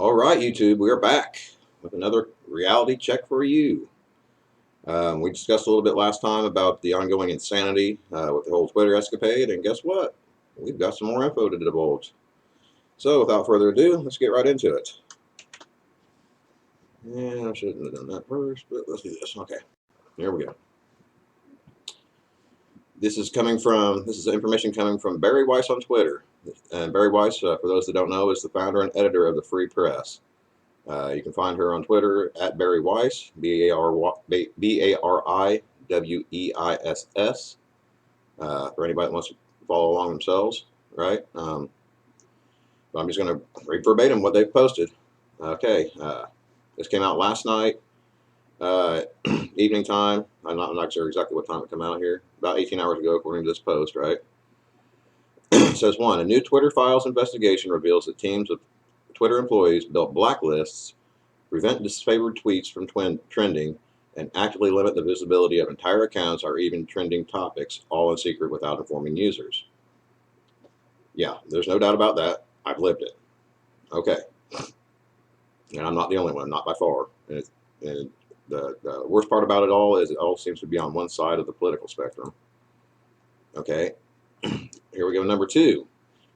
All right, YouTube, we are back with another reality check for you. We discussed a little bit last time about the ongoing insanity with the whole Twitter escapade, and guess what? We've got some more info to divulge. So, without further ado, let's get right into it. And I shouldn't have done that first, but let's do this. Okay, here we go. This is information coming from Barry Weiss on Twitter. And Barry Weiss, for those that don't know, is the founder and editor of the Free Press. You can find her on Twitter at Barry Weiss, Bariwiss, for anybody that wants to follow along themselves, right? I'm just going to read verbatim what they've posted. Okay, this came out last night, evening time. I'm not sure exactly what time it came out here. About 18 hours ago, according to this post, right? It says, one, a new Twitter files investigation reveals that teams of Twitter employees built blacklists, prevent disfavored tweets from trending, and actively limit the visibility of entire accounts or even trending topics, all in secret without informing users. Yeah, there's no doubt about that. I've lived it. Okay. And I'm not the only one, not by far. And the worst part about it all is it all seems to be on one side of the political spectrum. Okay. Here we go. Number two.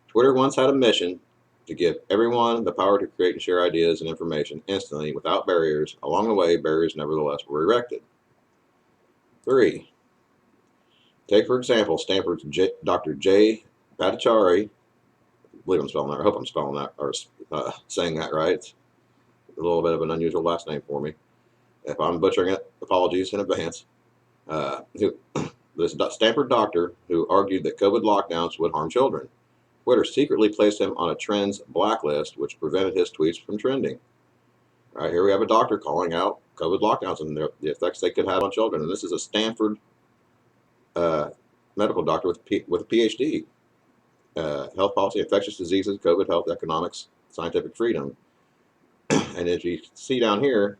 Twitter once had a mission to give everyone the power to create and share ideas and information instantly without barriers. Along the way, barriers nevertheless were erected. 3. Take, for example, Stanford's Dr. J. Bhattacharya. I believe I'm spelling that. I hope I'm spelling that or saying that right. It's a little bit of an unusual last name for me. If I'm butchering it, apologies in advance. This Stanford doctor who argued that COVID lockdowns would harm children. Twitter secretly placed him on a trends blacklist, which prevented his tweets from trending. All right, here we have a doctor calling out COVID lockdowns and the effects they could have on children. And this is a Stanford medical doctor with a PhD. Health policy, infectious diseases, COVID health, economics, scientific freedom. And if you see down here,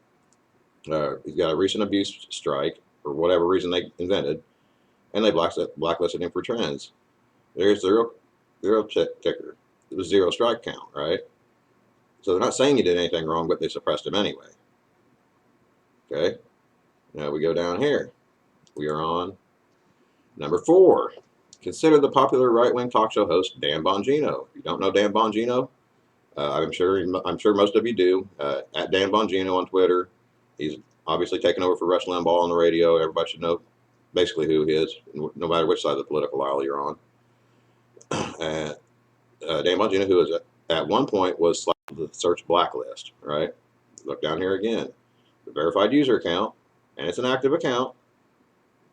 he's got a recent abuse strike for whatever reason they invented, and they blacklisted him for trends. There's zero ticker. It was zero strike count, right? So they're not saying he did anything wrong, but they suppressed him anyway. Okay. Now we go down here. We are on number 4. Consider the popular right-wing talk show host Dan Bongino. If you don't know Dan Bongino, I'm sure most of you do. At Dan Bongino on Twitter, he's obviously taken over for Rush Limbaugh on the radio. Everybody should know basically who he is, no matter which side of the political aisle you're on. Dan Bongino, who is at one point was slapped the search blacklist, right? Look down here again, the verified user account, and it's an active account.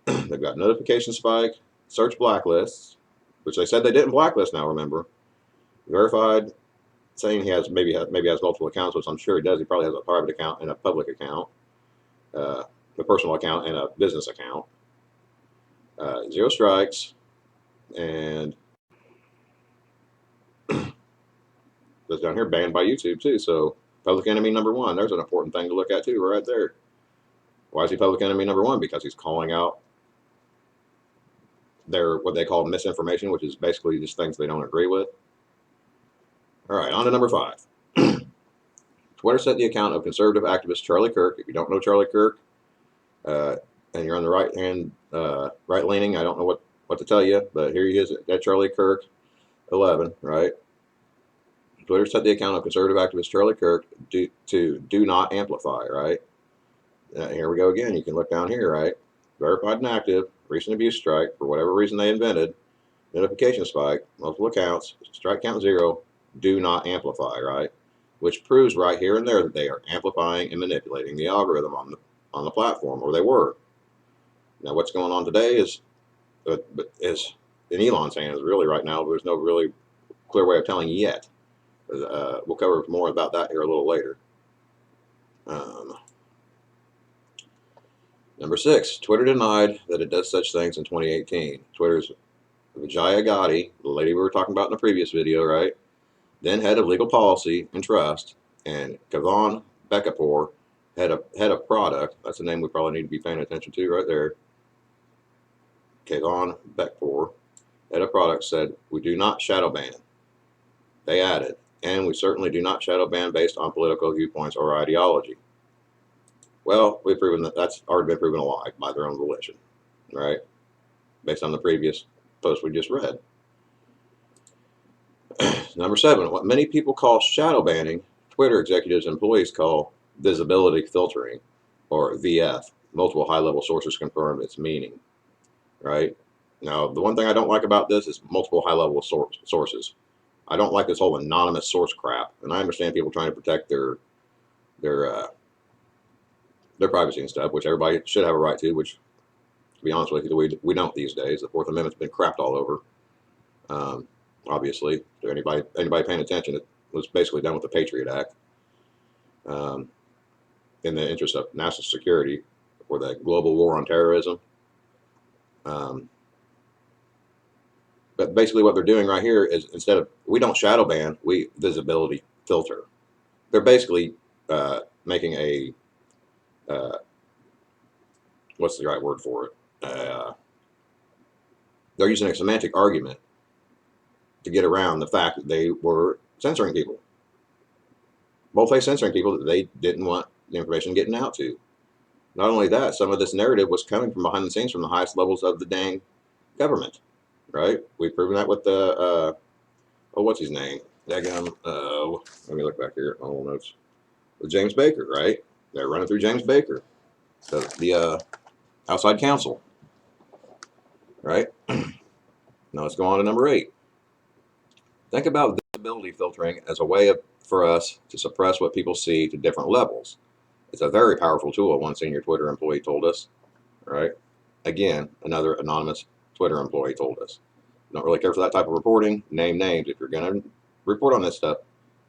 They've got notification spike, search blacklists, which they said they didn't blacklist now, remember. Verified, saying he has maybe has multiple accounts, which I'm sure he does. He probably has a private account and a public account, a personal account and a business account. Zero strikes, and that's down here banned by YouTube too. So public enemy number 1. There's an important thing to look at too, right there. Why is he public enemy number 1? Because he's calling out their what they call misinformation, which is basically just things they don't agree with. All right, on to number 5. Twitter set the account of conservative activist Charlie Kirk. If you don't know Charlie Kirk, and you're on the right leaning, I don't know what to tell you, but here he is at Charlie Kirk 11, right? Twitter set the account of conservative activist Charlie Kirk to do not amplify, right? Here we go again. You can look down here, right? Verified and active, recent abuse strike, for whatever reason they invented, notification spike, multiple accounts, strike count 0, do not amplify, right? Which proves right here and there that they are amplifying and manipulating the algorithm on the platform, or they were. Now what's going on today is in Elon's hands really right now. There's no really clear way of telling yet. We'll cover more about that here a little later. Number 6, Twitter denied that it does such things in 2018. Twitter's Vijaya Gotti, the lady we were talking about in the previous video, right? Then head of legal policy and trust, and Kavan Bekapur, head of product. That's a name we probably need to be paying attention to right there. Kavan Bekapur, head of product, said, "We do not shadow ban." They added, and we certainly do not shadow ban based on political viewpoints or ideology. Well, we've proven that that's already been proven a lie by their own volition, right? Based on the previous post we just read. Number 7, what many people call shadow banning, Twitter executives and employees call visibility filtering, or VF. Multiple high-level sources confirm its meaning, right? Now, the one thing I don't like about this is multiple high-level sources. I don't like this whole anonymous source crap, and I understand people trying to protect their privacy and stuff, which everybody should have a right to. Which, to be honest with you, we don't these days. The Fourth Amendment's been crapped all over. Obviously, to anybody paying attention, it was basically done with the Patriot Act, in the interest of national security for the global war on terrorism. But basically what they're doing right here is, instead of, we don't shadow ban, we visibility filter. They're basically making a, what's the right word for it? They're using a semantic argument to get around the fact that they were censoring people. Boldface censoring people that they didn't want the information getting out to. Not only that, some of this narrative was coming from behind the scenes from the highest levels of the dang government, right? We've proven that with the, what's his name? Let me look back here at my old notes. With James Baker, right? They're running through James Baker, the outside counsel, right? Now let's go on to number 8. Think about visibility filtering as a way for us to suppress what people see to different levels. It's a very powerful tool, one senior Twitter employee told us, right? Again, another anonymous Twitter employee told us. Don't really care for that type of reporting. Name names. If you're going to report on this stuff,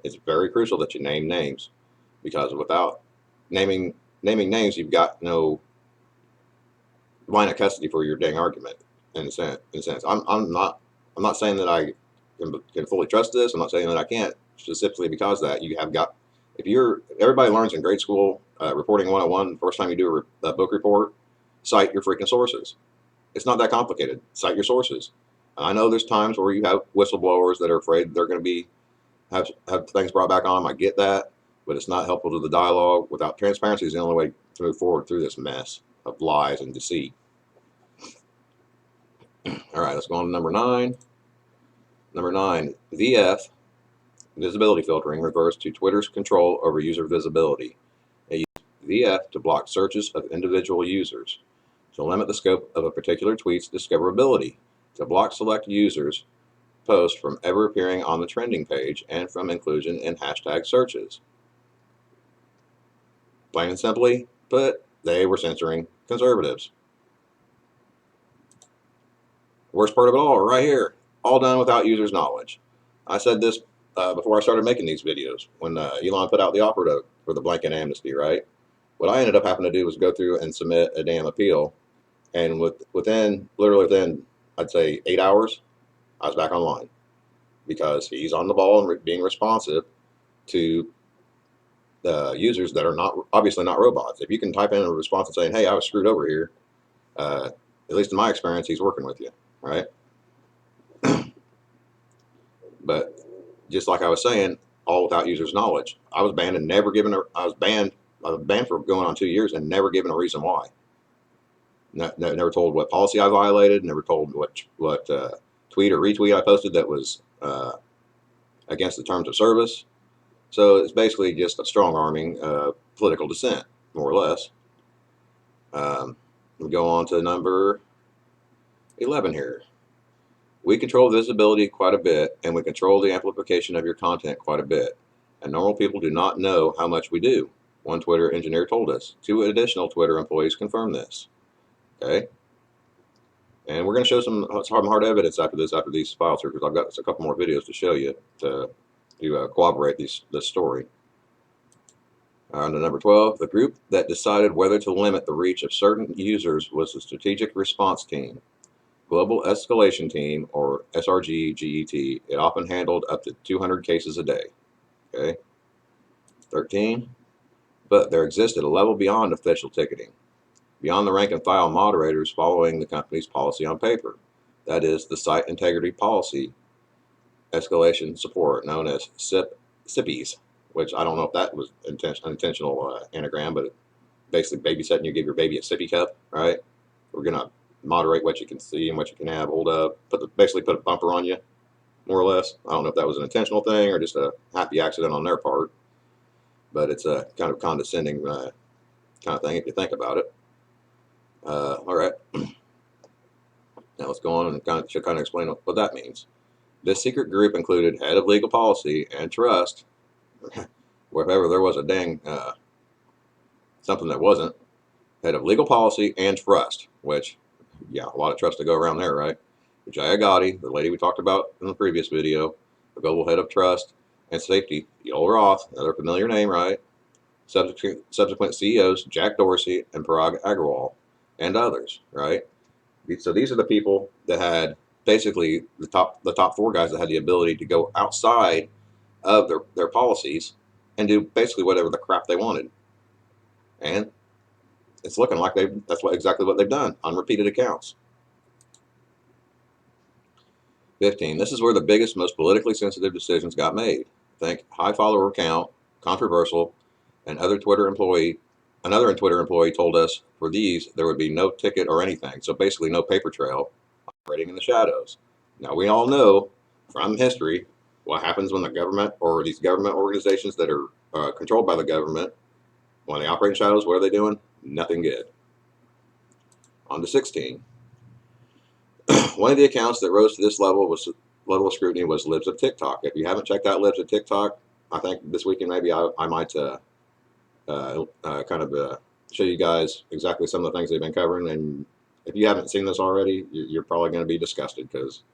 it's very crucial that you name names, because without naming names, you've got no line of custody for your dang argument. In a sense, I'm not saying that I can fully trust this. I'm not saying that I can't, specifically because that you have got. Everybody learns in grade school, reporting 101. The first time you do a book report, cite your freaking sources. It's not that complicated. Cite your sources. I know there's times where you have whistleblowers that are afraid they're going to have things brought back on them. I get that, but it's not helpful to the dialogue. Without transparency is the only way to move forward through this mess of lies and deceit. All right, let's go on to number 9. Number 9, VF, visibility filtering, refers to Twitter's control over user visibility. It uses VF to block searches of individual users, to limit the scope of a particular tweet's discoverability, to block select users' posts from ever appearing on the trending page, and from inclusion in hashtag searches. Plain and simply put, they were censoring conservatives. Worst part of it all, right here, all done without users' knowledge. I said this before I started making these videos, when Elon put out the offer for the blanket amnesty, right? What I ended up having to do was go through and submit a damn appeal, and literally within, I'd say 8 hours, I was back online, because he's on the ball and being responsive to users that are obviously not robots. If you can type in a response and saying, "Hey, I was screwed over here," at least in my experience, he's working with you, right? But just like I was saying, all without users' knowledge. I was banned and never given I was banned for going on 2 years and never given a reason why. Never told what policy I violated. Never told what tweet or retweet I posted that was against the terms of service. So it's basically just a strong arming political dissent, more or less. We go on to number 11 here. We control visibility quite a bit, and we control the amplification of your content quite a bit. And normal people do not know how much we do. One Twitter engineer told us. 2 additional Twitter employees confirmed this. Okay? And we're going to show some hard evidence after these files here, because I've got a couple more videos to show you to corroborate this story. On to number 12, the group that decided whether to limit the reach of certain users was the Strategic Response Team. Global Escalation Team, or SRG-GET. It often handled up to 200 cases a day. Okay. 13. But there existed a level beyond official ticketing, beyond the rank and file moderators following the company's policy on paper. That is the Site Integrity Policy Escalation Support, known as SIP sippies, which I don't know if that was intentional anagram, but basically babysitting. You give your baby a sippy cup, right? We're gonna moderate what you can see and what you can have hold of. Basically put a bumper on you, more or less. I don't know if that was an intentional thing or just a happy accident on their part, but it's a kind of condescending kind of thing if you think about it. All right, now let's go on and should kind of explain what that means. This secret group included head of legal policy and trust, wherever there was a dang something that wasn't, head of legal policy and trust, which, yeah, a lot of trust to go around there, right? Vijaya Gotti, the lady we talked about in the previous video, the global head of trust and safety, Yoel Roth, another familiar name, right? Subsequent CEOs, Jack Dorsey and Parag Agrawal, and others, right? So these are the people that had basically the top four guys that had the ability to go outside of their policies and do basically whatever the crap they wanted. And it's looking like exactly what they've done on repeated accounts. 15. This is where the biggest, most politically sensitive decisions got made. Think high follower count, controversial, and another Twitter employee told us for these there would be no ticket or anything. So basically no paper trail, operating in the shadows. Now we all know from history what happens when the government or these government organizations that are controlled by the government, when they operate in shadows, what are they doing? Nothing good. On to 16. One of the accounts that rose to this level of scrutiny was Libs of TikTok. If you haven't checked out Libs of TikTok, I think this weekend maybe I might show you guys exactly some of the things they've been covering. And if you haven't seen this already, you're probably going to be disgusted because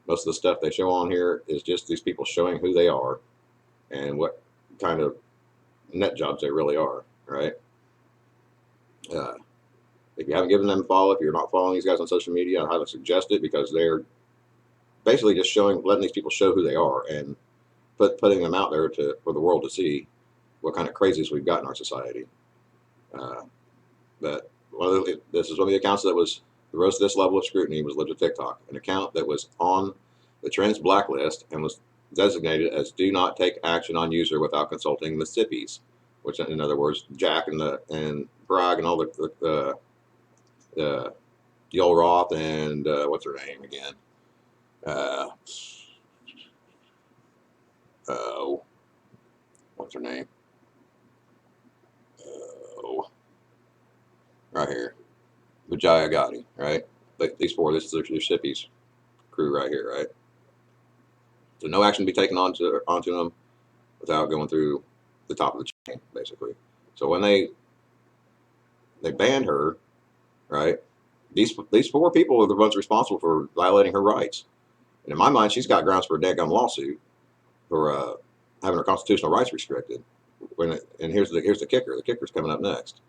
most of the stuff they show on here is just these people showing who they are and what kind of nut jobs they really are, right? If you haven't given them a follow, if you're not following these guys on social media, I highly suggest it because they're basically just letting these people show who they are and putting them out there for the world to see what kind of crazies we've got in our society. But this is one of the accounts that rose to this level of scrutiny was Libs of TikTok, an account that was on the Trends blacklist and was designated as do not take action on user without consulting the SIPPs, which in other words, Jack and Bragg and all the Yoel Roth and what's her name again? What's her name? Right here, Vijaya Gotti, right? These four, this is their SIPPs crew right here, right? So no action to be taken onto them without going through the top of the chain, basically. So when they banned her, right? These four people are the ones responsible for violating her rights. And in my mind, she's got grounds for a dadgum lawsuit for having her constitutional rights restricted. And here's the kicker. The kicker's coming up next.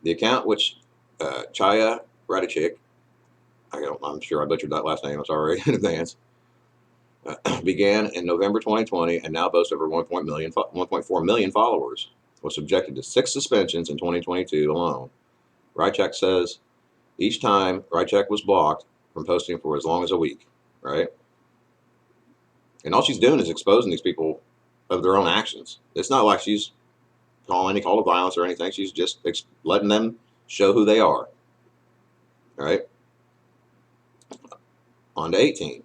The account which Chaya Radicek, I'm sure I butchered that last name. I'm sorry in advance. Began in November 2020 and now boasts over 1.4 million followers. Was subjected to 6 suspensions in 2022 alone. Radicek says each time Radicek was blocked from posting for as long as a week, right? And all she's doing is exposing these people of their own actions. It's not like she's calling any call to violence or anything. She's just letting them show who they are, right? On to 18.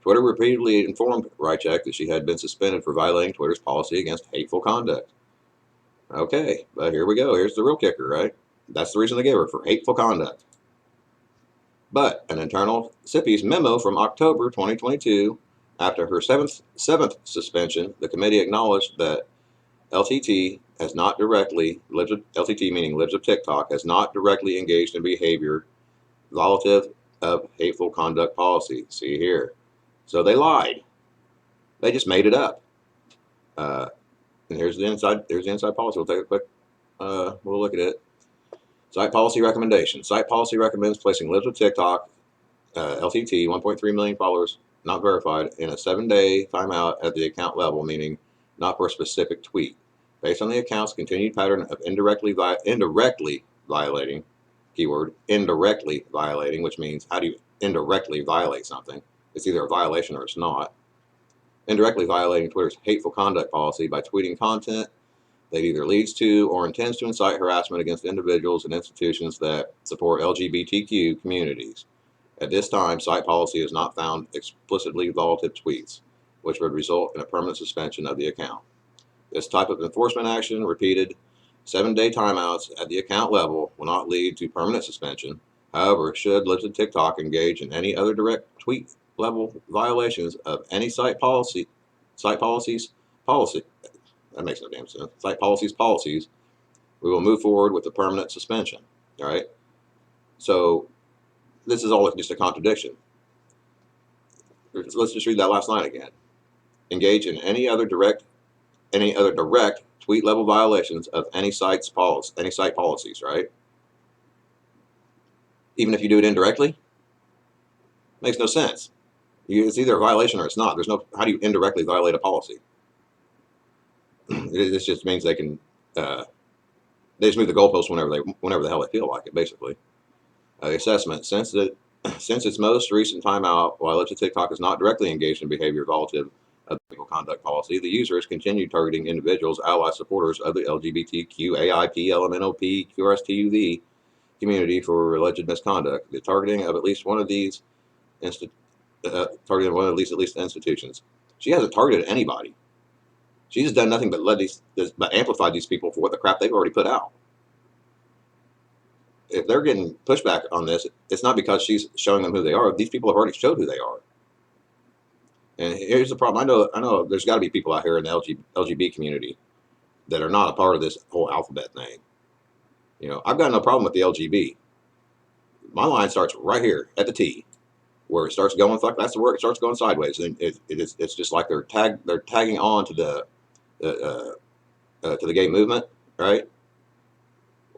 Twitter repeatedly informed Radicek that she had been suspended for violating Twitter's policy against hateful conduct. Okay, but here we go. Here's the real kicker, right? That's the reason they gave her, for hateful conduct. But an internal SIPPs memo from October 2022, after her seventh suspension, the committee acknowledged that LTT has not directly, LTT meaning Libs of TikTok, has not directly engaged in behavior violative of hateful conduct policy. See here. So they lied. They just made it up. And here's the inside policy. We'll take a quick we'll look at it. Site policy recommendation. Site policy recommends placing Libs of TikTok, LTT, 1.3 million followers, not verified, in a 7-day timeout at the account level, meaning not for a specific tweet. Based on the account's continued pattern of indirectly violating, keyword, indirectly violating, which means how do you indirectly violate something? It's either a violation or it's not. indirectly violating Twitter's hateful conduct policy by tweeting content that either leads to or intends to incite harassment against individuals and institutions that support LGBTQ communities. At this time, site policy has not found explicitly volatile tweets, which would result in a permanent suspension of the account. This type of enforcement action, repeated 7-day timeouts at the account level, will not lead to permanent suspension. However, should listed TikTok engage in any other direct tweet level violations of any policy, that makes no damn sense, policies, we will move forward with a permanent suspension. All right. So this is all just a contradiction. Let's just read that last line again. Engage in any other direct tweet level violations of any site policies, right? Even if you do it indirectly, makes no sense. It's either a violation or it's not. There's no, how do you indirectly violate a policy? This just means they can, they just move the goalposts whenever the hell they feel like it, basically. Assessment. Since its most recent timeout, while TikTok is not directly engaged in behavior violative of the conduct policy, the user has continued targeting individuals, allies, supporters of the LGBTQAIP, LMNOP, QRSTUV community for alleged misconduct. The targeting of at least one of these institutions. She hasn't targeted anybody. She's just done nothing but amplified these people for what the crap they've already put out. If they're getting pushback on this, it's not because she's showing them who they are. These people have already showed who they are. And here's the problem. I know there's got to be people out here in the LGBT community that are not a part of this whole alphabet thing. You know, I've got no problem with the LGB. My line starts right here at the T, where it starts going. That's the word. It starts going sideways, and it's just like they're tagging on to the gay movement, right?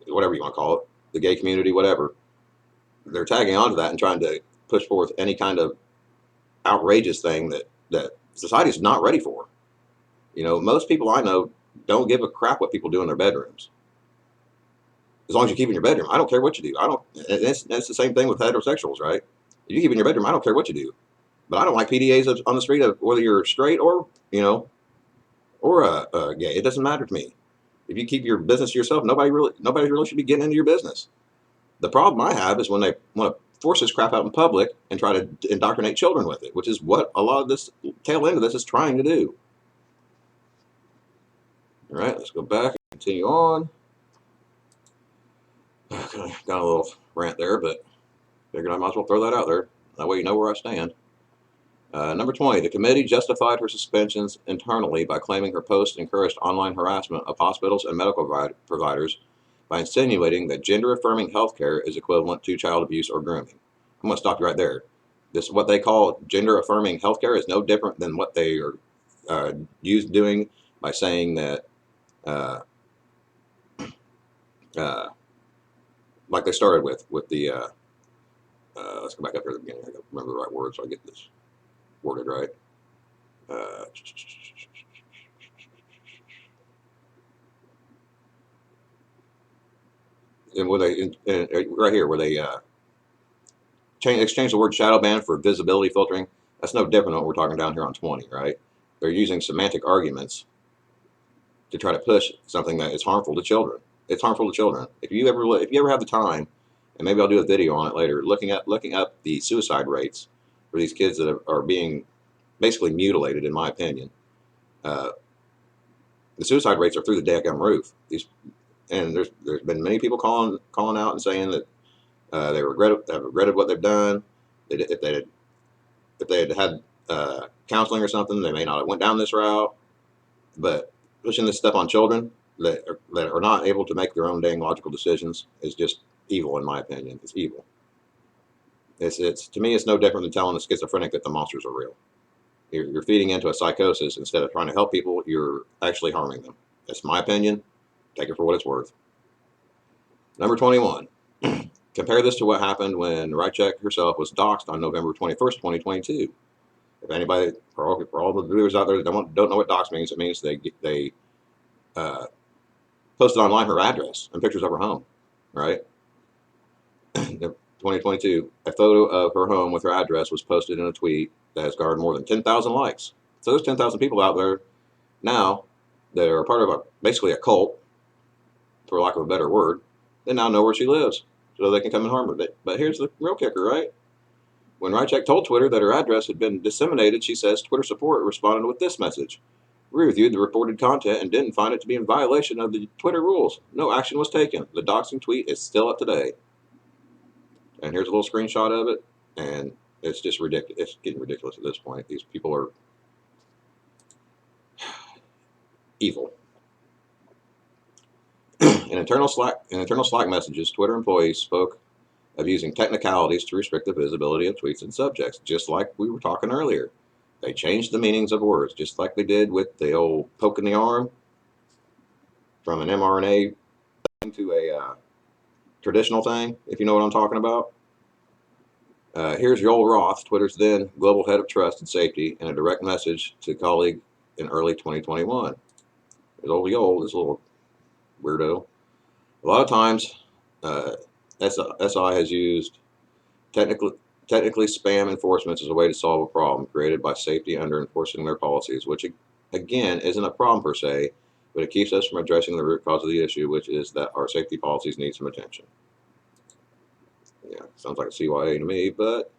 Whatever you want to call it, the gay community, whatever. They're tagging on to that and trying to push forth any kind of outrageous thing that society is not ready for. You know, most people I know don't give a crap what people do in their bedrooms. As long as you keep in your bedroom, I don't care what you do. It's the same thing with heterosexuals, right? If you keep in your bedroom, I don't care what you do. But I don't like PDAs on the street of whether you're straight or, you know, or gay. It doesn't matter to me. If you keep your business to yourself, nobody really should be getting into your business. The problem I have is when they want to force this crap out in public and try to indoctrinate children with it, which is what a lot of this tail end of this is trying to do. All right, let's go back and continue on. Okay, got a little rant there, but figured I might as well throw that out there. That way you know where I stand. Number 20, the committee justified her suspensions internally by claiming her post encouraged online harassment of hospitals and medical providers by insinuating that gender-affirming healthcare is equivalent to child abuse or grooming. I'm going to stop you right there. This, what they call gender-affirming healthcare, is no different than what they are doing by saying that, like they started with the, let's go back up here at the beginning. I got to remember the right words so I get this worded right. And where they right here, where they exchange the word shadow ban for visibility filtering, that's no different than what we're talking down here on 20, right? They're using semantic arguments to try to push something that is harmful to children. It's harmful to children. If you ever have the time, and maybe I'll do a video on it later, looking up the suicide rates for these kids that are being basically mutilated, in my opinion. The suicide rates are through the damn roof. And there's been many people calling out and saying that they have regretted what they've done. If they had counseling or something, they may not have went down this route. But pushing this stuff on children that are not able to make their own dang logical decisions is just evil, in my opinion. It's evil. It's to me, it's no different than telling a schizophrenic that the monsters are real. You're feeding into a psychosis instead of trying to help people. You're actually harming them. That's my opinion. Take it for what it's worth. Number 21. Compare this to what happened when Rycheck herself was doxxed on November 21st, 2022. If anybody, for all the viewers out there that don't know what dox means, it means they posted online her address and pictures of her home, right? 2022, a photo of her home with her address was posted in a tweet that has garnered more than 10,000 likes. So there's 10,000 people out there now that are part of basically a cult, for lack of a better word. They now know where she lives, so they can come and harm her. But here's the real kicker, right? When Rycheck told Twitter that her address had been disseminated, she says Twitter support responded with this message. We reviewed the reported content and didn't find it to be in violation of the Twitter rules. No action was taken. The doxing tweet is still up today. And here's a little screenshot of it, and it's just ridiculous. It's getting ridiculous at this point. These people are evil. In internal Slack messages, Twitter employees spoke of using technicalities to restrict the visibility of tweets and subjects, just like we were talking earlier. They changed the meanings of words, just like they did with the old poke in the arm from an mRNA to a traditional thing, if you know what I'm talking about. Here's Joel Roth, Twitter's then global head of trust and safety, in a direct message to a colleague in early 2021. There's old Joel, this little weirdo. A lot of times, SI has used technically spam enforcement as a way to solve a problem created by safety under enforcing their policies, which again isn't a problem per se, but it keeps us from addressing the root cause of the issue, which is that our safety policies need some attention. Yeah, sounds like a CYA to me, but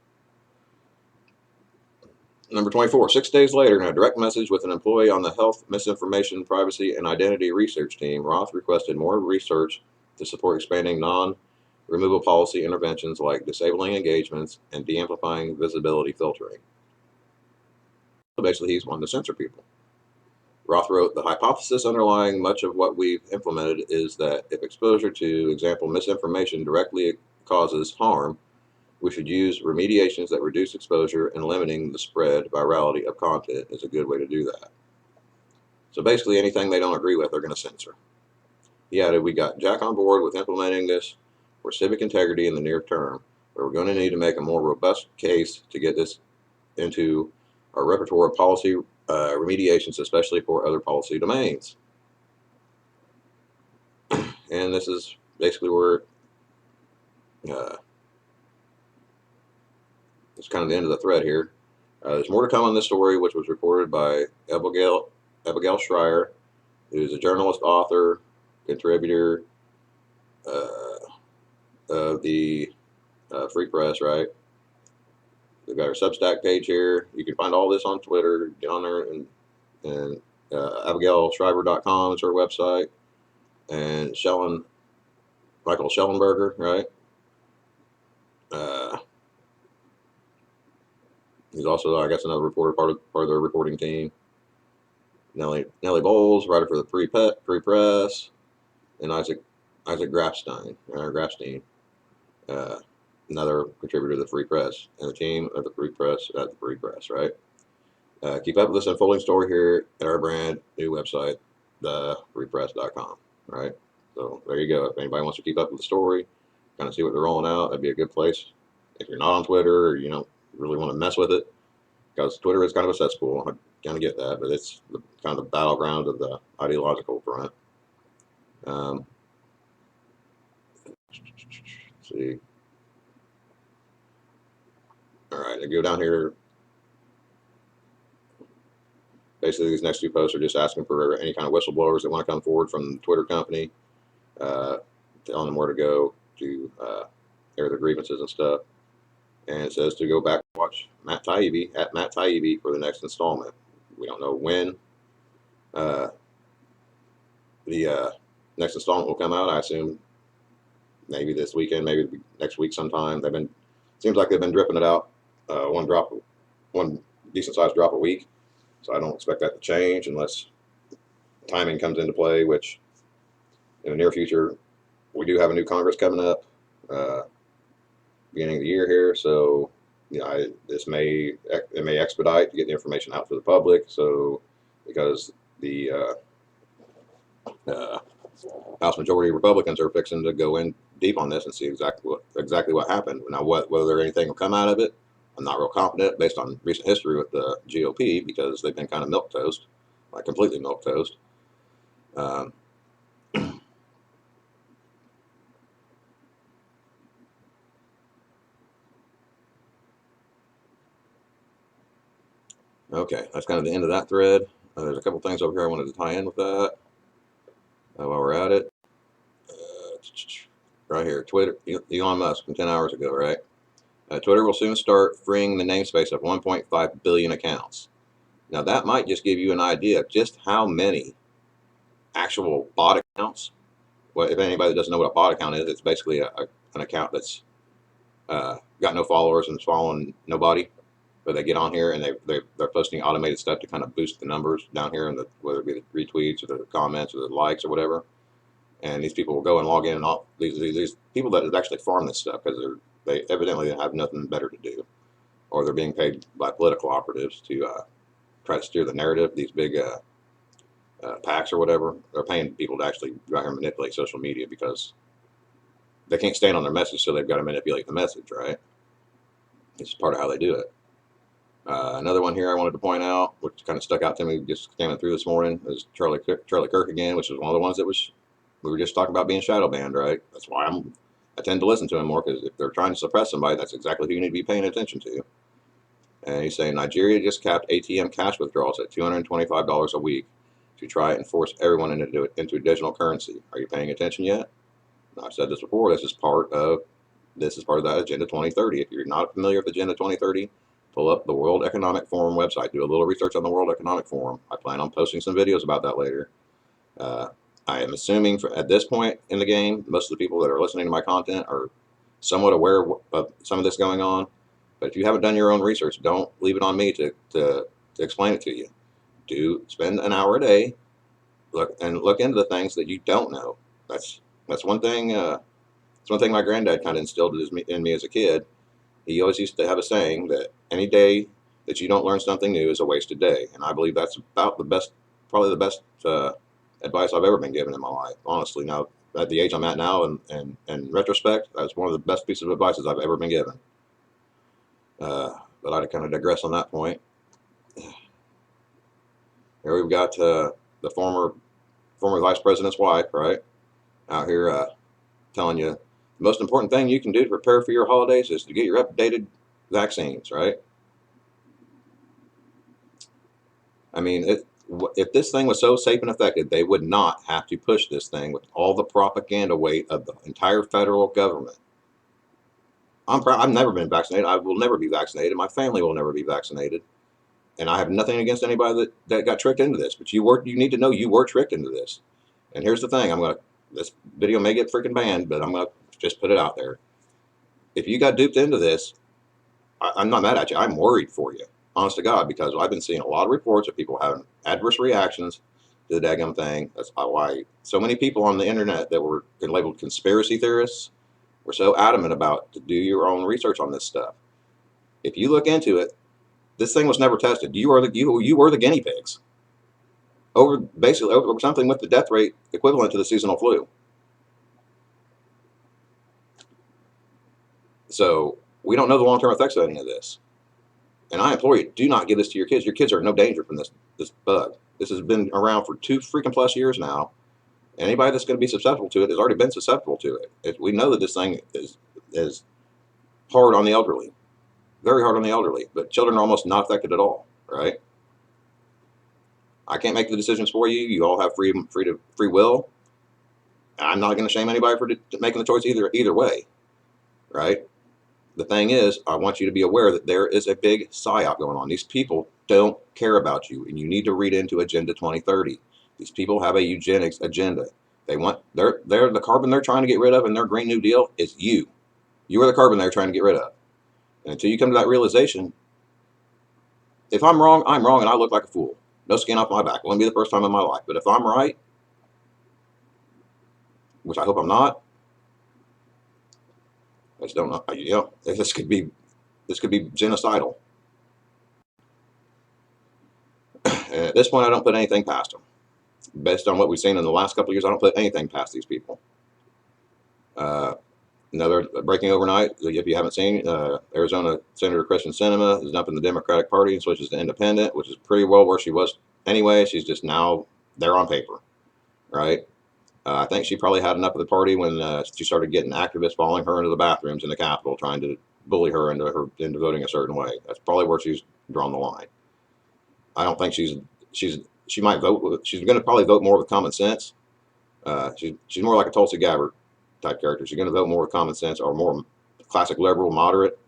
number 24, 6 days later, in a direct message with an employee on the Health, Misinformation, Privacy, and Identity Research Team, Roth requested more research to support expanding non-removal policy interventions like disabling engagements and de-amplifying visibility filtering. So basically, he's wanting to censor people. Roth wrote, the hypothesis underlying much of what we've implemented is that if exposure to, example, misinformation directly causes harm, we should use remediations that reduce exposure, and limiting the spread virality of content is a good way to do that. So basically, anything they don't agree with, they're going to censor. He added, we got Jack on board with implementing this for civic integrity in the near term, but we're going to need to make a more robust case to get this into our repertoire of policy remediations, especially for other policy domains. And this is basically where it's kind of the end of the thread here. There's more to come on this story, which was reported by Abigail Schreier, who's a journalist, author, contributor of the Free Press, right? They've got her Substack page here. You can find all this on Twitter. Get on there, and AbigailSchreiber.com is her website. And Michael Schellenberger, right? He's also, I guess, another reporter, part of their reporting team. Nellie Bowles, writer for the Free Press, and Isaac Grafstein, another contributor to the Free Press, and the team of the Free Press at the Free Press, right? Keep up with this unfolding story here at our brand new website, thefreepress.com, right? So there you go. If anybody wants to keep up with the story, kind of see what they're rolling out, that'd be a good place. If you're not on Twitter, or you don't really want to mess with it, because Twitter is kind of a cesspool. I kind of get that, but it's kind of the battleground of the ideological front. Let's see. All right, I go down here. Basically, these next two posts are just asking for any kind of whistleblowers that want to come forward from the Twitter company, telling them where to go to air their grievances and stuff. And it says to go back and watch Matt Taibbi at Matt Taibbi for the next installment. We don't know when the next installment will come out. I assume maybe this weekend, maybe next week sometime. Seems like they've been dripping it out, one decent sized drop a week. So I don't expect that to change unless timing comes into play, which in the near future, we do have a new Congress coming up, beginning of the year here. So, it may expedite to get the information out for the public. So, because the House Majority Republicans are fixing to go in deep on this and see exactly what happened. Now, whether anything will come out of it, I'm not real confident based on recent history with the GOP, because they've been kind of milquetoast, like completely milquetoast. Okay, that's kind of the end of that thread. There's a couple things over here I wanted to tie in with that while we're at it. Right here, Twitter, Elon Musk from 10 hours ago, right? Twitter will soon start freeing the namespace of 1.5 billion accounts. Now, that might just give you an idea of just how many actual bot accounts. Well, if anybody doesn't know what a bot account is, it's basically an account that's got no followers and is following nobody. But they get on here and they're posting automated stuff to kind of boost the numbers down here, and whether it be the retweets or the comments or the likes or whatever. And these people will go and log in, and all these people that actually farm this stuff because they evidently have nothing better to do, or they're being paid by political operatives to try to steer the narrative. These big PACs or whatever, they're paying people to actually go out here and manipulate social media because they can't stand on their message, so they've got to manipulate the message, right? It's part of how they do it. Another one here I wanted to point out, which kind of stuck out to me just coming through this morning, is Charlie Kirk again, which is one of the ones that we were just talking about being shadow banned, right? That's why I tend to listen to him more, because if they're trying to suppress somebody, that's exactly who you need to be paying attention to. And he's saying Nigeria just capped ATM cash withdrawals at $225 a week to try and force everyone into digital currency. Are you paying attention yet? I've said this before. This is part of that Agenda 2030. If you're not familiar with Agenda 2030, pull up the World Economic Forum website. Do a little research on the World Economic Forum. I plan on posting some videos about that later. I am assuming at this point in the game, most of the people that are listening to my content are somewhat aware of some of this going on. But if you haven't done your own research, don't leave it on me to explain it to you. Do spend an hour a day, look into the things that you don't know. That's one thing. It's one thing my granddad kind of instilled in me as a kid. He always used to have a saying that any day that you don't learn something new is a wasted day, and I believe that's about probably the best advice I've ever been given in my life. Honestly, now at the age I'm at now, and in retrospect, that's one of the best pieces of advice I've ever been given. But I kind of digress on that point. Here we've got the former vice president's wife, right, out here telling you the most important thing you can do to prepare for your holidays is to get your updated vaccines, right? I mean, if this thing was so safe and effective, they would not have to push this thing with all the propaganda weight of the entire federal government. I've never been vaccinated. I will never be vaccinated. My family will never be vaccinated. And I have nothing against anybody that got tricked into this. But you need to know you were tricked into this. And here's the thing. This video may get freaking banned, but I'm going to just put it out there. If you got duped into this, I'm not mad at you. I'm worried for you, honest to God, because I've been seeing a lot of reports of people having adverse reactions to the daggum thing. That's why so many people on the internet that were labeled conspiracy theorists were so adamant about to do your own research on this stuff. If you look into it, this thing was never tested. You were the guinea pigs over something with the death rate equivalent to the seasonal flu. So we don't know the long-term effects of any of this. And I implore you, do not give this to your kids. Your kids are in no danger from this bug. This has been around for 2 freaking plus years now. Anybody that's going to be susceptible to it has already been susceptible to it. We know that this thing is hard on the elderly, very hard on the elderly, but children are almost not affected at all, right? I can't make the decisions for you. You all have free will. I'm not going to shame anybody for making the choice either way, right? The thing is, I want you to be aware that there is a big psyop going on. These people don't care about you, and you need to read into Agenda 2030. These people have a eugenics agenda. They're the carbon they're trying to get rid of in their Green New Deal is you. You are the carbon they're trying to get rid of. And until you come to that realization, if I'm wrong, I'm wrong, and I look like a fool. No skin off my back. It won't be the first time in my life. But if I'm right, which I hope I'm not, I just don't know. This could be genocidal. And at this point, I don't put anything past them. Based on what we've seen in the last couple of years, I don't put anything past these people. Another breaking overnight, if you haven't seen, Arizona Senator Kristen Sinema is dumping the Democratic Party and switches to independent, which is pretty well where she was anyway. She's just now there on paper, right? I think she probably had enough of the party when she started getting activists following her into the bathrooms in the Capitol, trying to bully her into voting a certain way. That's probably where she's drawn the line. I don't think she might vote. She's going to probably vote more with common sense. She's more like a Tulsi Gabbard type character. She's going to vote more with common sense or more classic liberal, moderate,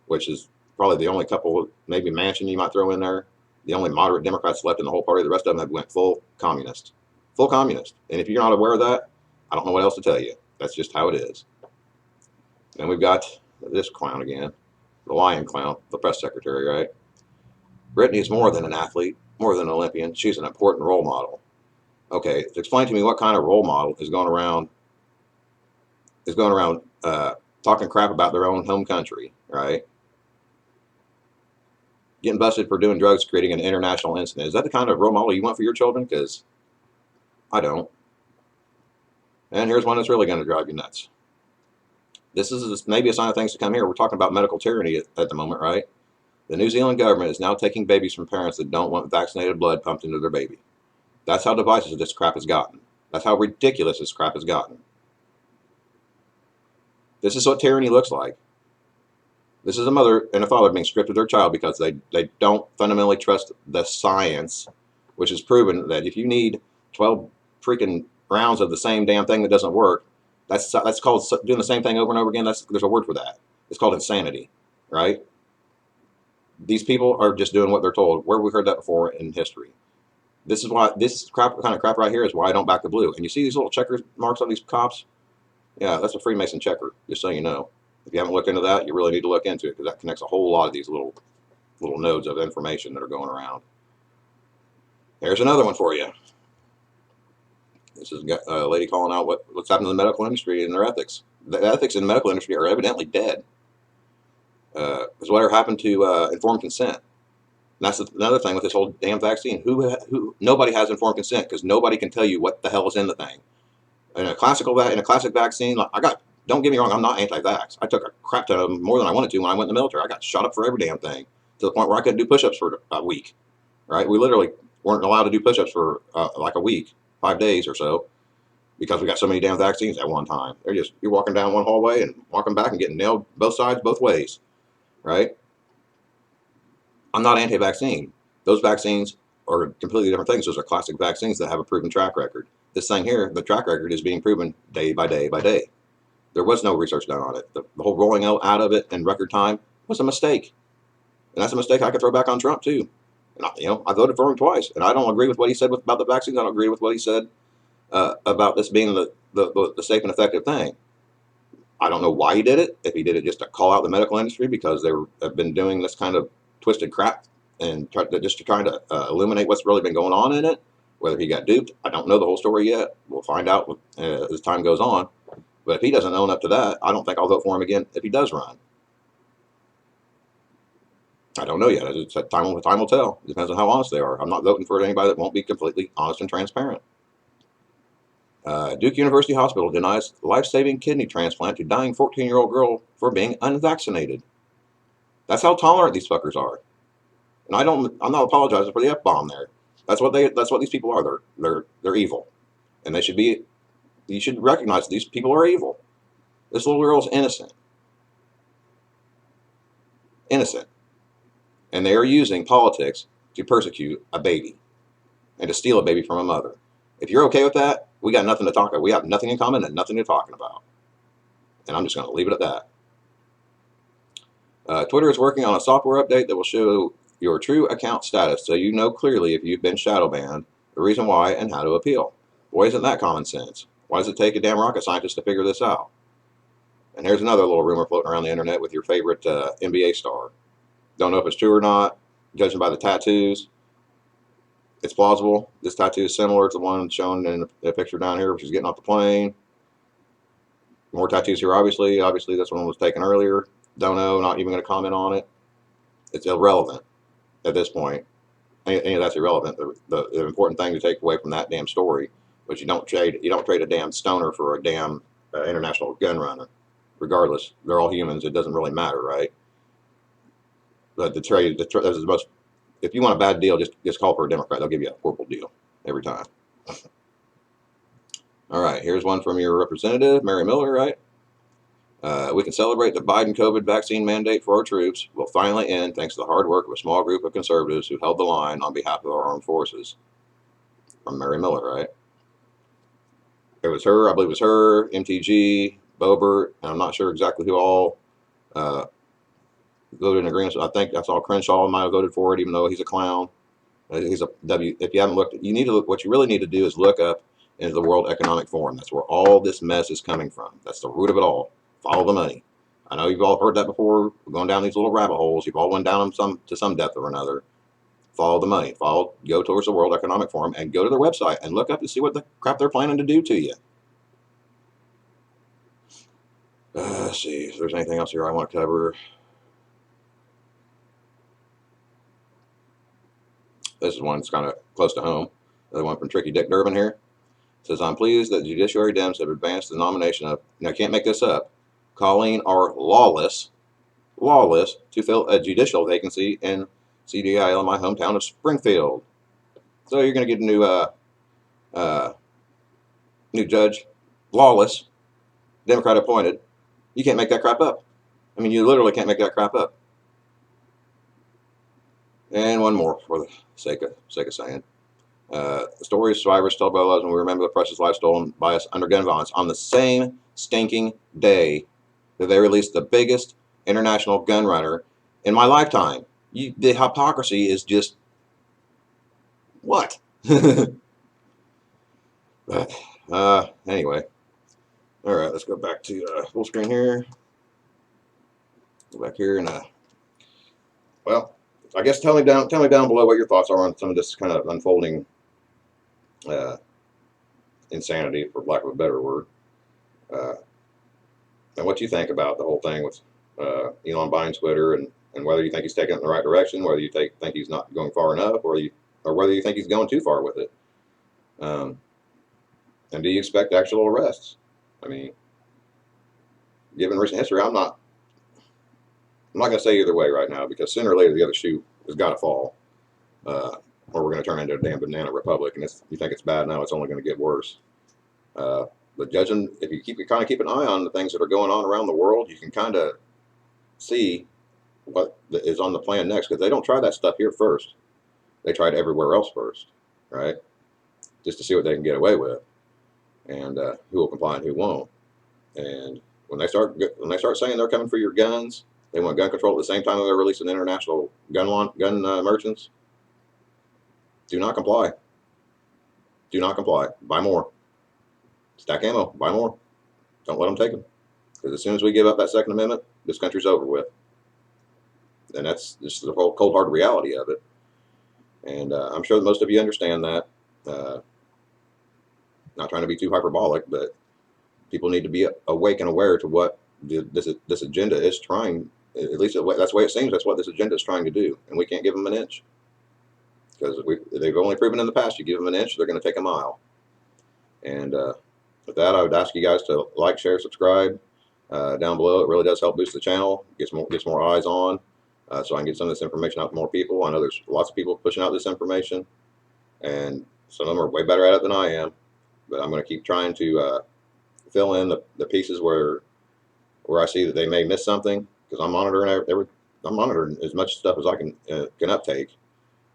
which is probably the only couple, maybe Manchin you might throw in there. The only moderate Democrats left in the whole party. The rest of them have went full communist. Full communist. And if you're not aware of that, I don't know what else to tell you. That's just how it is. Then we've got this clown again, the lion clown, the press secretary, right? Brittany is more than an athlete, more than an Olympian. She's an important role model. Okay, explain to me what kind of role model is going around talking crap about their own home country, right? Getting busted for doing drugs, creating an international incident. Is that the kind of role model you want for your children? Because I don't. And here's one that's really going to drive you nuts. This is maybe a sign of things to come here. We're talking about medical tyranny at the moment, right? The New Zealand government is now taking babies from parents that don't want vaccinated blood pumped into their baby. That's how divisive this crap has gotten. That's how ridiculous this crap has gotten. This is what tyranny looks like. This is a mother and a father being stripped of their child because they don't fundamentally trust the science, which is proven that if you need 12 freaking rounds of the same damn thing that doesn't work, that's called doing the same thing over and over again. There's a word for that. It's called insanity, right? These people are just doing what they're told. Where have we heard that before in history? This is why this kind of crap right here is why I don't back the blue. And you see these little checker marks on these cops? Yeah, that's a Freemason checker, just so you know. If you haven't looked into that, you really need to look into it because that connects a whole lot of these little nodes of information that are going around. Here's another one for you. This is a lady calling out what's happening in the medical industry and their ethics. The ethics in the medical industry are evidently dead. Is whatever happened to informed consent. And that's another thing with this whole damn vaccine. Nobody has informed consent because nobody can tell you what the hell is in the thing. In a classic vaccine, don't get me wrong, I'm not anti-vax. I took a crap ton of them more than I wanted to when I went in the military. I got shot up for every damn thing to the point where I couldn't do push-ups for a week. Right? We literally weren't allowed to do push-ups for like a week, 5 days or so, because we got so many damn vaccines at one time. You're walking down one hallway and walking back and getting nailed both sides, both ways. Right? I'm not anti-vaccine. Those vaccines are completely different things. Those are classic vaccines that have a proven track record. This thing here, the track record is being proven day by day by day. There was no research done on it. The whole rolling out of it in record time was a mistake. And that's a mistake I could throw back on Trump too. And I voted for him twice. And I don't agree with what he said about the vaccines. I don't agree with what he said about this being the safe and effective thing. I don't know why he did it. If he did it just to call out the medical industry because they have been doing this kind of twisted crap and trying to illuminate what's really been going on in it. Whether he got duped, I don't know the whole story yet. We'll find out as time goes on. But if he doesn't own up to that, I don't think I'll vote for him again if he does run. I don't know yet. Time will tell. It depends on how honest they are. I'm not voting for anybody that won't be completely honest and transparent. Duke University Hospital denies life-saving kidney transplant to dying 14-year-old girl for being unvaccinated. That's how tolerant these fuckers are. And I'm not apologizing for the F-bomb there. That's what these people are. They're evil. And you should recognize these people are evil. This little girl is innocent. Innocent. And they are using politics to persecute a baby and to steal a baby from a mother. If you're okay with that, we got nothing to talk about. We have nothing in common and nothing to talking about. And I'm just going to leave it at that. Twitter is working on a software update that will show your true account status so you know clearly if you've been shadow banned, the reason why, and how to appeal. Boy, isn't that common sense? Why does it take a damn rocket scientist to figure this out? And here's another little rumor floating around the internet with your favorite NBA star. Don't know if it's true or not. Judging by the tattoos, it's plausible. This tattoo is similar to the one shown in the picture down here, which is getting off the plane. More tattoos here, obviously. Obviously, this one was taken earlier. Don't know. Not even going to comment on it. It's irrelevant at this point. Any of that's irrelevant. The important thing to take away from that damn story was you don't trade a damn stoner for a damn international gun runner. Regardless, they're all humans. It doesn't really matter, right? But the trade is the most. If you want a bad deal, just call for a Democrat. They'll give you a horrible deal every time. All right, here's one from your representative, Mary Miller, right? We can celebrate the Biden COVID vaccine mandate for our troops will finally end thanks to the hard work of a small group of conservatives who held the line on behalf of our armed forces. From Mary Miller, right? It was her, I believe it was her, MTG, Boebert, and I'm not sure exactly who all uh, voted in agreement. I think I saw Crenshaw might have voted for it, even though he's a clown. He's a W. If you haven't looked, you need to look. What you really need to do is look up into the World Economic Forum. That's where all this mess is coming from. That's the root of it all. Follow the money. I know you've all heard that before. We're going down these little rabbit holes. You've all went down them to some depth or another. Follow the money. Go towards the World Economic Forum and go to their website and look up and see what the crap they're planning to do to you. Let's see if there's anything else here I want to cover. This is one that's kind of close to home. The one from Tricky Dick Durbin here. It says, I'm pleased that the Judiciary Dems have advanced the nomination of, now I can't make this up, Colleen R. Lawless to fill a judicial vacancy in CDIL in my hometown of Springfield. So you're going to get a new judge, Lawless, Democrat appointed. You can't make that crap up. I mean, you literally can't make that crap up. And one more for the sake of saying. The story of survivors told by others when we remember the precious life stolen by us under gun violence on the same stinking day that they released the biggest international gun runner in my lifetime. The hypocrisy is just what? But anyway, all right, let's go back to full screen here. Go back here and well, I guess tell me down below what your thoughts are on some of this kind of unfolding insanity, for lack of a better word, and what you think about the whole thing with Elon buying Twitter, and whether you think he's taking it in the right direction, whether you think he's not going far enough, or whether you think he's going too far with it. And do you expect actual arrests? I mean, given recent history, I'm not going to say either way right now, because sooner or later the other shoe has got to fall, or we're going to turn into a damn banana republic. And if you think it's bad now, it's only going to get worse. But judging, if you kind of keep an eye on the things that are going on around the world, you can kind of see what is on the plan next, because they don't try that stuff here first. They try it everywhere else first, right? Just to see what they can get away with, and who will comply and who won't. And when they start saying they're coming for your guns, they want gun control at the same time that they're releasing international gun merchants. Do not comply. Do not comply. Buy more. Stack ammo. Buy more. Don't let them take them. Because as soon as we give up that Second Amendment, this country's over with. And that's just the whole cold-hard reality of it. And I'm sure that most of you understand that. Not trying to be too hyperbolic, but people need to be awake and aware to what this agenda is trying. At least that's the way it seems. That's what this agenda is trying to do, and we can't give them an inch, because they've only proven in the past, you give them an inch, they're going to take a mile. And with that, I would ask you guys to like, share, subscribe down below. It really does help boost the channel, gets more eyes on, so I can get some of this information out to more people. I know there's lots of people pushing out this information, and some of them are way better at it than I am. But I'm going to keep trying to fill in the pieces where I see that they may miss something, because I'm monitoring as much stuff as I can uptake,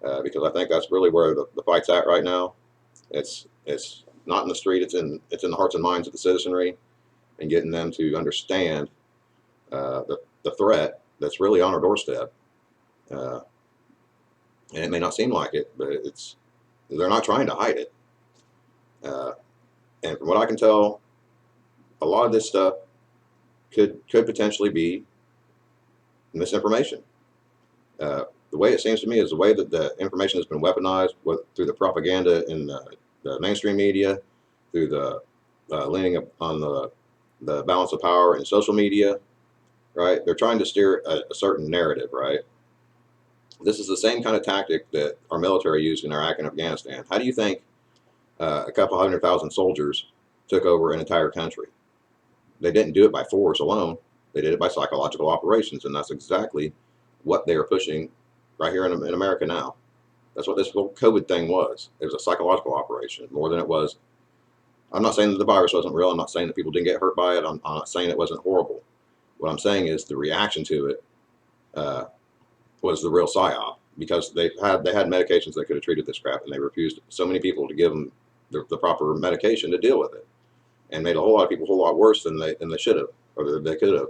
because I think that's really where the fight's at right now. It's not in the street. It's in the hearts and minds of the citizenry, and getting them to understand the threat that's really on our doorstep. And it may not seem like it, but they're not trying to hide it. And from what I can tell, a lot of this stuff could potentially be misinformation. The way it seems to me is the way that the information has been weaponized through the propaganda in the mainstream media, through the leaning on the balance of power in social media, right? They're trying to steer a certain narrative, right? This is the same kind of tactic that our military used in Iraq and Afghanistan. How do you think a couple 100,000 soldiers took over an entire country? They didn't do it by force alone. They did it by psychological operations, and that's exactly what they are pushing right here in America now. That's what this whole COVID thing was. It was a psychological operation more than it was. I'm not saying that the virus wasn't real. I'm not saying that people didn't get hurt by it. I'm not saying it wasn't horrible. What I'm saying is the reaction to it was the real psyop, because they had medications that could have treated this crap, and they refused so many people to give them the proper medication to deal with it, and made a whole lot of people a whole lot worse than they should have, or that they could have,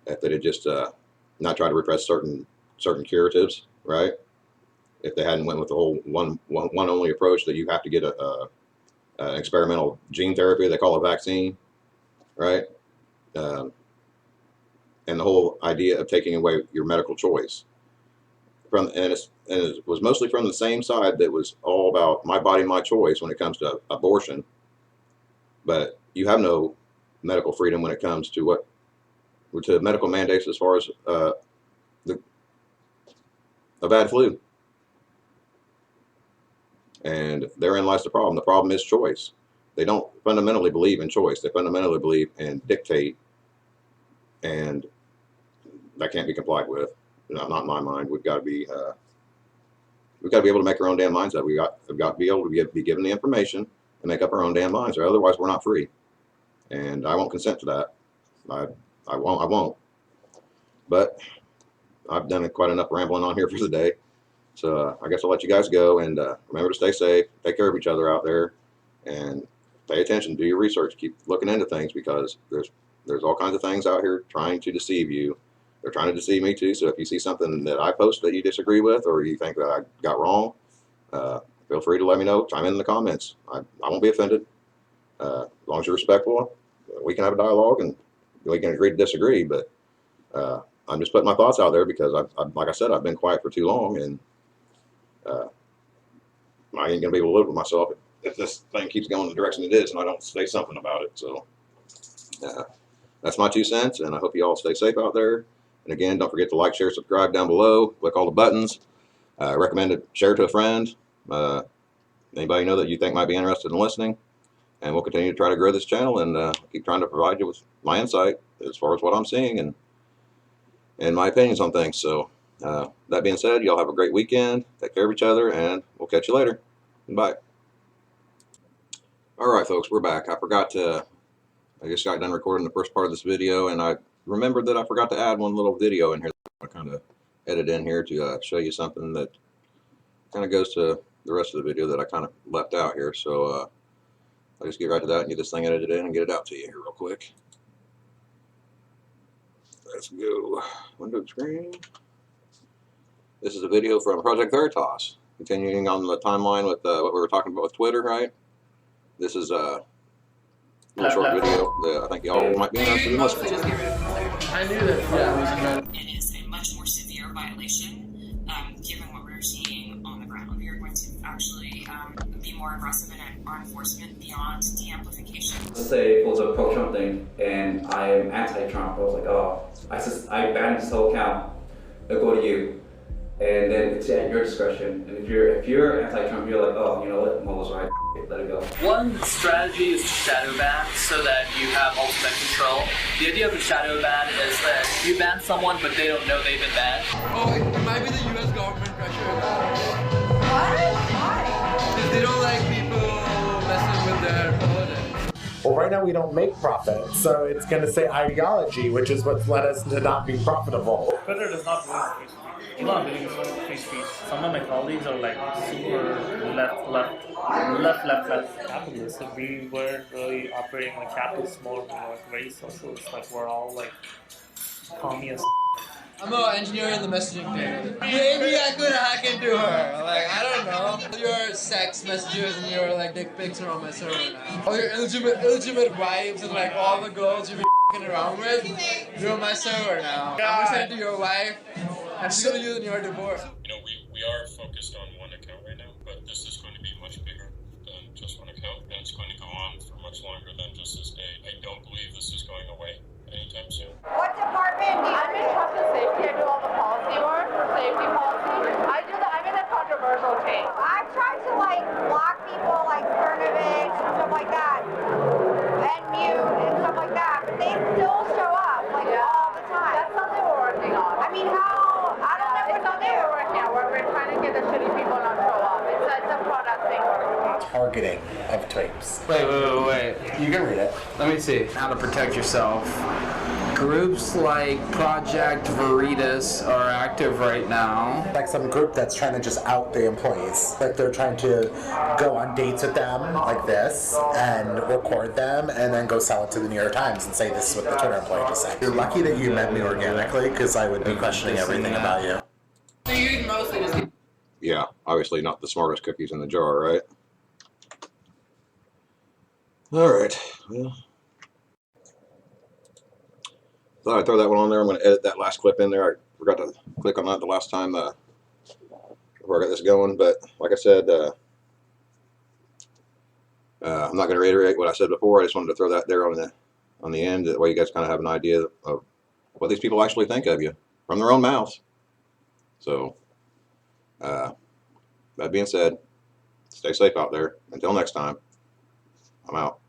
if they had just not tried to repress certain curatives, right? If they hadn't went with the whole one only approach that you have to get an experimental gene therapy they call a vaccine, right? And the whole idea of taking away your medical choice and it was mostly from the same side that was all about my body, my choice when it comes to abortion. But you have no medical freedom when it comes to medical mandates as far as a bad flu. And therein lies the problem. The problem is choice. They don't fundamentally believe in choice. They fundamentally believe in dictate, and that can't be complied with. Not in my mind. We've got to be able to make our own damn minds up. We've got to be able to be given the information and make up our own damn minds, or otherwise we're not free. And I won't consent to that. I won't. But I've done quite enough rambling on here for the day. So I guess I'll let you guys go, and remember to stay safe, take care of each other out there, and pay attention, do your research, keep looking into things, because there's all kinds of things out here trying to deceive you. They're trying to deceive me too. So if you see something that I post that you disagree with, or you think that I got wrong, feel free to let me know. Chime in the comments. I won't be offended. As long as you're respectful, we can have a dialogue and we can agree to disagree. But I'm just putting my thoughts out there, because like I said, I've been quiet for too long, and I ain't gonna be able to live with myself if this thing keeps going the direction it is and I don't say something about it. So that's my 2 cents, and I hope you all stay safe out there. And again, don't forget to like, share, subscribe down below. Click all the buttons. Recommend it, share it to a friend. Anybody know that you think might be interested in listening. And we'll continue to try to grow this channel, and keep trying to provide you with my insight as far as what I'm seeing and my opinions on things. So that being said, y'all have a great weekend. Take care of each other, and we'll catch you later. Bye. All right, folks, we're back. I just got done recording the first part of this video, and I remembered that I forgot to add one little video in here that I kind of edit in here to show you something that kind of goes to the rest of the video that I kind of left out here. So I'll just get right to that and get this thing edited in and get it out to you here real quick. Let's go. Window screen. This is a video from Project Veritas. Continuing on the timeline with what we were talking about with Twitter, right? This is a little short video that I think y'all might be interested in listening to. I knew that. Yeah. It is a much more severe violation, given what we're seeing on the ground. We are going to actually be more aggressive in our enforcement beyond de-amplification. Let's say it was a pro-Trump thing, and I am anti-Trump. I was like, oh, I banned this whole account. It'll go to you. And then it's at your discretion. And if you're anti-Trump, you're like, oh, you know what, Mo was right, let it go. One strategy is to shadow ban so that you have ultimate control. The idea of a shadow ban is that you ban someone, but they don't know they've been banned. Oh, it might be the US government pressure. What? Why? Because they don't like people messing with their politics. Well, right now we don't make profit, so it's going to say ideology, which is what's led us to not be profitable. Twitter does not believe free speech. It's not believing free speech. Some of my colleagues are like super left capitalists, and we weren't really operating like capitalists, more like very socialist. Like we're all like communists. I'm an engineer in the messaging thing. Maybe I could hack into her. Like, I don't know. Your sex messages and your like dick pics are on my server now. All your illegitimate wives and like all the girls you've been f***ing around with, you're on my server now. I'm gonna send it to your wife and she's gonna use it in your divorce. You know, we are focused on one account right now, but this is going to be much bigger than just one account, and it's going to go on for much longer than just this day. I don't believe this is going away anytime soon. What department? I'm in trust and safety. I do all the policy work for safety policy. I'm in the controversial team. I tried to like block people like Cernovich and stuff like that, and mute and stuff like that, but they still show up like all the time. That's something we're working on. I mean, how? I don't know what to do. of tapes. Wait. You can read it. Let me see. How to protect yourself. Groups like Project Veritas are active right now. Like some group that's trying to just out the employees. Like they're trying to go on dates with them like this and record them and then go sell it to the New York Times and say this is what the Twitter employee just said. You're lucky that you met me organically because I would be questioning everything about you. So you mostly just Yeah, obviously not the smartest cookies in the jar, right? All right. Well, thought I'd throw that one on there. I'm going to edit that last clip in there. I forgot to click on that the last time before I got this going. But like I said, I'm not going to reiterate what I said before. I just wanted to throw that there on the end. That way you guys kind of have an idea of what these people actually think of you from their own mouths. So, that being said, stay safe out there. Until next time, I'm out.